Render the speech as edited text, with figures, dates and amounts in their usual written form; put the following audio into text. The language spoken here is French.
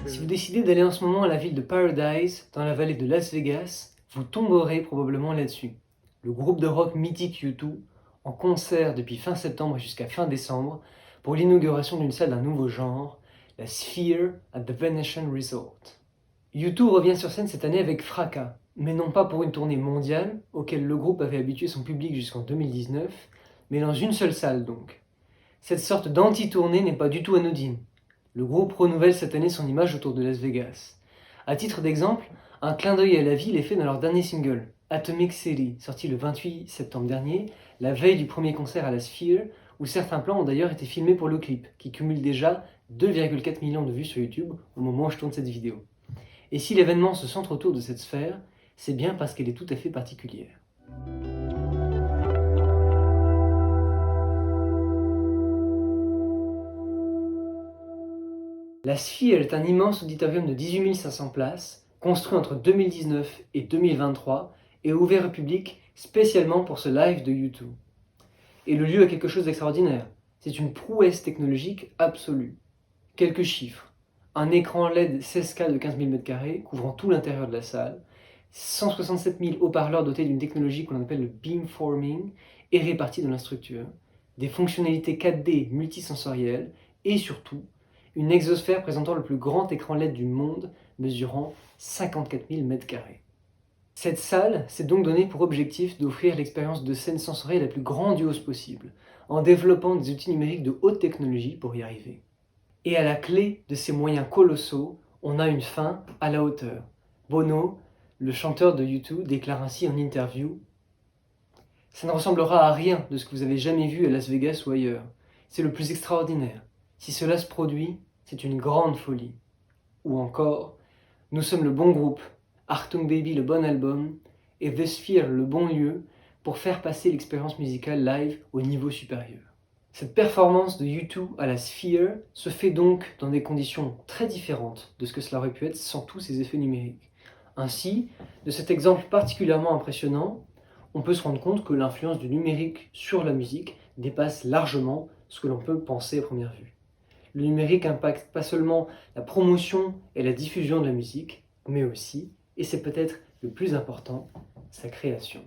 Si vous décidez d'aller en ce moment à la ville de Paradise, dans la vallée de Las Vegas, vous tomberez probablement là-dessus. Le groupe de rock mythique U2, en concert depuis fin septembre jusqu'à fin décembre, pour l'inauguration d'une salle d'un nouveau genre, la Sphere at the Venetian Resort. U2 revient sur scène cette année avec fracas, mais non pas pour une tournée mondiale, auquel le groupe avait habitué son public jusqu'en 2019, mais dans une seule salle donc. Cette sorte d'anti-tournée n'est pas du tout anodine. Le groupe renouvelle cette année son image autour de Las Vegas. À titre d'exemple, un clin d'œil à la ville est fait dans leur dernier single, Atomic City, sorti le 28 septembre dernier, la veille du premier concert à la Sphere, où certains plans ont d'ailleurs été filmés pour le clip, qui cumule déjà 2,4 millions de vues sur YouTube au moment où je tourne cette vidéo. Et si l'événement se centre autour de cette sphère, c'est bien parce qu'elle est tout à fait particulière. La Sphere est un immense auditorium de 18 500 places, construit entre 2019 et 2023 et ouvert au public spécialement pour ce live de U2. Et le lieu a quelque chose d'extraordinaire. C'est une prouesse technologique absolue. Quelques chiffres. Un écran LED 16K de 15 000 m² couvrant tout l'intérieur de la salle, 167 000 haut-parleurs dotés d'une technologie qu'on appelle le beamforming et répartis dans la structure, des fonctionnalités 4D multisensorielles et surtout une exosphère présentant le plus grand écran LED du monde, mesurant 54 000 m². Cette salle s'est donc donnée pour objectif d'offrir l'expérience de scène sensorielle la plus grandiose possible, en développant des outils numériques de haute technologie pour y arriver. Et à la clé de ces moyens colossaux, on a une fin à la hauteur. Bono, le chanteur de U2, déclare ainsi en interview « Ça ne ressemblera à rien de ce que vous avez jamais vu à Las Vegas ou ailleurs. C'est le plus extraordinaire. Si cela se produit, c'est une grande folie. » Ou encore « Nous sommes le bon groupe, Achtung Baby le bon album, et The Sphere le bon lieu pour faire passer l'expérience musicale live au niveau supérieur. » Cette performance de U2 à la Sphere se fait donc dans des conditions très différentes de ce que cela aurait pu être sans tous ces effets numériques. Ainsi, de cet exemple particulièrement impressionnant, on peut se rendre compte que l'influence du numérique sur la musique dépasse largement ce que l'on peut penser à première vue. Le numérique impacte pas seulement la promotion et la diffusion de la musique, mais aussi, et c'est peut-être le plus important, sa création.